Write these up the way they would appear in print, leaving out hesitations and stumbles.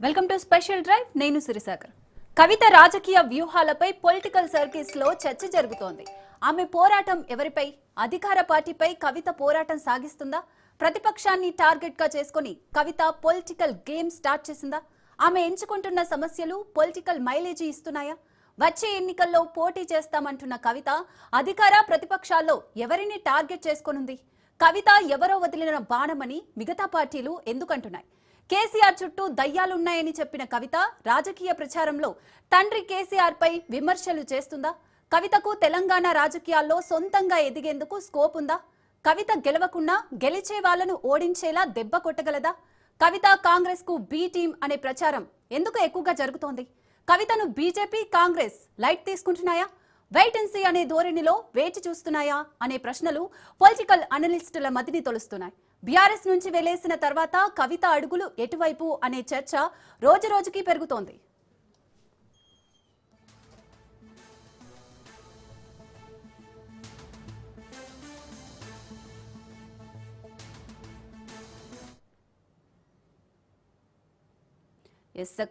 Welcome to special drive. నేను సిరిసాగర్. కవిత రాజకీయ వ్యూహాలపై political circles లో చర్చ జరుగుతోంది. ఆమె పోరాటం ఎవరిపై? అధికార పార్టీపై కవిత పోరాటం సాగిస్తుందా? ప్రతిపక్షాన్ని టార్గెట్ గా చేసుకుని కవిత పొలిటికల్ గేమ్ స్టార్ట్ చేసిందా? ఆమె ఎంచుకుంటున్న సమస్యలు పొలిటికల్ మైలేజీ ఇస్తున్నాయా? వచ్చే ఎన్నికల్లో పోటీ చేస్తామంటున్న కవిత అధికార ప్రతిపక్షాల్లో ఎవరిని టార్గెట్ చేసుకొనుంది? కవిత ఎవరో వదిలిన బాణమని మిగతా పార్టీలు ఎందుకంటున్నాయి? కేసీఆర్ చుట్టూ దయ్యాలున్నాయని చెప్పిన కవిత రాజకీయ ప్రచారంలో తండ్రి కేసీఆర్ పై విమర్శలు చేస్తుందా? కవితకు తెలంగాణ రాజకీయాల్లో సొంతంగా ఎదిగేందుకు స్కోప్ ఉందా? కవిత గెలవకున్నా గెలిచే వాళ్లను ఓడించేలా దెబ్బ కొట్టగలదా? కవిత కాంగ్రెస్ కు బి టీం అనే ప్రచారం ఎందుకు ఎక్కువగా జరుగుతోంది? కవితను బీజేపీ కాంగ్రెస్ లైట్ తీసుకుంటున్నాయా? వెయిట్ అండ్ సీ అనే ధోరణిలో వేచి చూస్తున్నాయా అనే ప్రశ్నలు పొలిటికల్ అనలిస్టుల మదిని తొలుస్తున్నాయి. బీఆర్ఎస్ నుంచి వెలేసిన తర్వాత కవిత అడుగులు ఎటువైపు అనే చర్చ రోజు రోజుకి పెరుగుతోంది.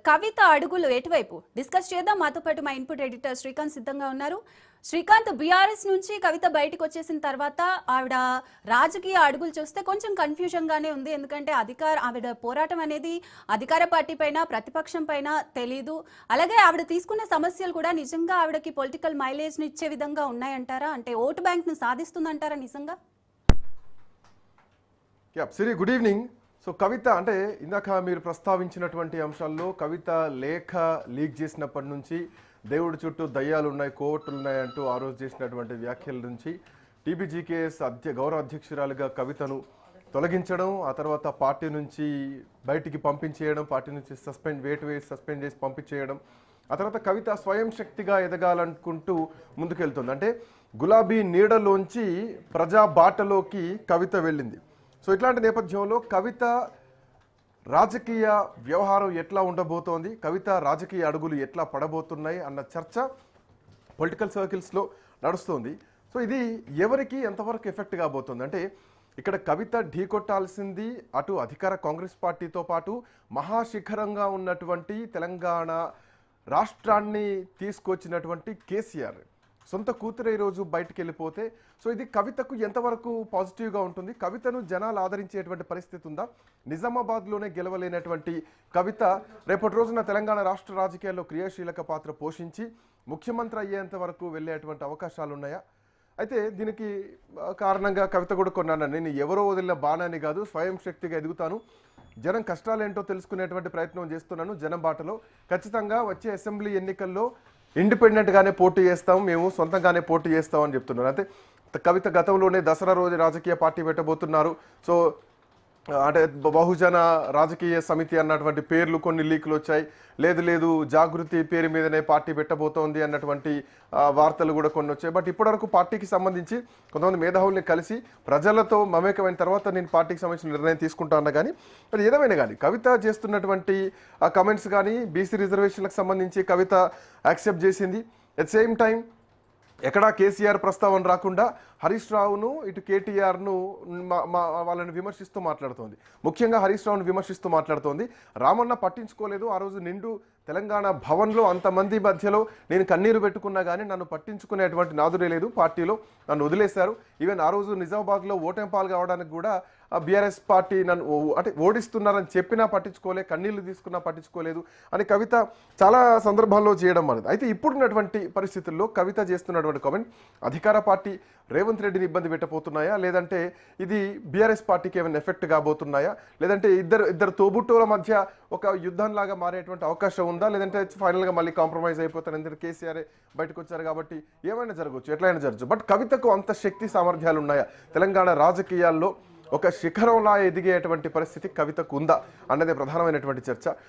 కవిత అడుగులు ఎటువైపు డిస్కస్ చేద్దాం. మాతో పాటు మా ఇన్పుట్ ఎడిటర్ శ్రీకాంత్ సిద్ధంగా ఉన్నారు. శ్రీకాంత్, బీఆర్ఎస్ నుంచి కవిత బయటకు వచ్చేసిన తర్వాత ఆవిడ రాజకీయ అడుగులు చూస్తే కొంచెం కన్ఫ్యూజన్ గానే ఉంది. ఎందుకంటే ఆవిడ పోరాటం అనేది అధికార పార్టీ పైన ప్రతిపక్షం పైన తెలీదు. అలాగే ఆవిడ తీసుకున్న సమస్యలు కూడా నిజంగా ఆవిడకి పొలిటికల్ మైలేజ్ ని ఇచ్చే విధంగా ఉన్నాయంటారా? అంటే ఓటు బ్యాంక్ ను సాధిస్తుందంటారా నిజంగా? సిరి, గుడ్ ఈవినింగ్. సో కవిత అంటే ఇందాక మీరు ప్రస్తావించినటువంటి అంశాల్లో కవిత లేఖ లీక్ చేసినప్పటి నుంచి దేవుడి చుట్టూ దయ్యాలు ఉన్నాయి, కోర్టులు ఉన్నాయి అంటూ ఆ రోజు చేసినటువంటి వ్యాఖ్యల నుంచి టీబీజీకేఎస్ గౌరవ అధ్యక్షురాలుగా కవితను తొలగించడం, ఆ తర్వాత పార్టీ నుంచి బయటికి పంపించేయడం, పార్టీ నుంచి సస్పెండ్ చేసి పంపించేయడం, ఆ తర్వాత కవిత స్వయం శక్తిగా ఎదగాలనుకుంటూ ముందుకెళ్తుంది. అంటే గులాబీ నీడలోంచి ప్రజా బాటలోకి కవిత వెళ్ళింది. సో ఇట్లాంటి నేపథ్యంలో కవిత రాజకీయ వ్యవహారం ఎట్లా ఉండబోతోంది, కవిత రాజకీయ అడుగులు ఎట్లా పడబోతున్నాయి అన్న చర్చ పొలిటికల్ సర్కిల్స్లో నడుస్తుంది. సో ఇది ఎవరికి ఎంతవరకు ఎఫెక్ట్ కాబోతుంది అంటే ఇక్కడ కవిత ఢీకొట్టాల్సింది అటు అధికార కాంగ్రెస్ పార్టీతో పాటు మహాశిఖరంగా ఉన్నటువంటి తెలంగాణ రాష్ట్రాన్ని తీసుకొచ్చినటువంటి కేసీఆర్ సొంత కూతురు ఈరోజు బయటకు వెళ్ళిపోతే సో ఇది కవితకు ఎంతవరకు పాజిటివ్గా ఉంటుంది? కవితను జనాలు ఆదరించేటువంటి పరిస్థితి ఉందా? నిజామాబాద్లోనే గెలవలేనటువంటి కవిత రేపటి రోజున తెలంగాణ రాష్ట్ర రాజకీయాల్లో క్రియాశీలక పాత్ర పోషించి ముఖ్యమంత్రి అయ్యేంత వరకు వెళ్ళేటువంటి అవకాశాలు ఉన్నాయా? అయితే దీనికి కారణంగా కవిత కూడా కొన్నాను, నేను ఎవరో వదిలిన బాణాన్ని కాదు, స్వయం శక్తిగా ఎదుగుతాను, జనం కష్టాలేంటో తెలుసుకునేటువంటి ప్రయత్నం చేస్తున్నాను, జనం బాటలో ఖచ్చితంగా వచ్చే అసెంబ్లీ ఎన్నికల్లో ఇండిపెండెంట్గానే పోటీ చేస్తాం, మేము సొంతంగానే పోటీ చేస్తాం అని చెప్తున్నారు. అంటే కవిత గతంలోనే దసరా రోజు రాజకీయ పార్టీ పెట్టబోతున్నారు. సో అంటే బహుజన రాజకీయ సమితి అన్నటువంటి పేర్లు కొన్ని లీకులు వచ్చాయి. లేదు జాగృతి పేరు మీదనే పార్టీ పెట్టబోతోంది అన్నటువంటి వార్తలు కూడా కొన్ని వచ్చాయి. బట్ ఇప్పటివరకు పార్టీకి సంబంధించి కొంతమంది మేధావుల్ని కలిసి ప్రజలతో మమేకమైన తర్వాత నేను పార్టీకి సంబంధించిన నిర్ణయం తీసుకుంటాను. కానీ మరి ఏదేమైనా కానీ కవిత చేస్తున్నటువంటి కమెంట్స్ కానీ బీసీ రిజర్వేషన్లకు సంబంధించి కవిత యాక్సెప్ట్ చేసింది. అట్ సేమ్ టైం ఎక్కడా కేసీఆర్ ప్రస్తావన రాకుండా హరీష్ రావును ఇటు కేటీఆర్ను వాళ్ళని విమర్శిస్తూ మాట్లాడుతోంది. ముఖ్యంగా హరీష్ రావును విమర్శిస్తూ మాట్లాడుతోంది. రామన్న పట్టించుకోలేదు, ఆ రోజు నిండు తెలంగాణ భవన్లో అంతమంది మధ్యలో నేను కన్నీరు పెట్టుకున్నా కానీ నన్ను పట్టించుకునేటువంటి నాదురే లేదు, పార్టీలో నన్ను వదిలేశారు. ఈవెన్ ఆ రోజు నిజామాబాద్లో ఓటమి పాలు కావడానికి కూడా బీఆర్ఎస్ పార్టీ నన్ను అంటే ఓడిస్తున్నారని చెప్పినా పట్టించుకోలే, కన్నీళ్లు తీసుకున్నా పట్టించుకోలేదు అని కవిత చాలా సందర్భాల్లో చేయడం అనేది. అయితే ఇప్పుడున్నటువంటి పరిస్థితుల్లో కవిత చేస్తున్నటువంటి కామెంట్ అధికార పార్టీ రేవంత్ రెడ్డిని ఇబ్బంది పెట్టబోతున్నాయా, లేదంటే ఇది బీఆర్ఎస్ పార్టీకి ఏమైనా ఎఫెక్ట్ కాబోతున్నాయా, లేదంటే ఇద్దరు తోబుట్టువుల మధ్య ఒక యుద్ధంలాగా మారేటువంటి అవకాశం ఉందా, లేదంటే ఫైనల్గా మళ్ళీ కాంప్రమైజ్ అయిపోతారు, ఎందుకంటే కేసీఆర్ బయటకు వచ్చారు కాబట్టి ఏమైనా జరగవచ్చు, ఎట్లయినా జరగచ్చు. బట్ కవితకు అంత శక్తి సామర్థ్యాలు ఉన్నాయా? తెలంగాణ రాజకీయాల్లో ఒక శిఖరంలా ఎదిగేటువంటి పరిస్థితి కవితకు ఉందా అన్నదే ప్రధానమైనటువంటి చర్చ.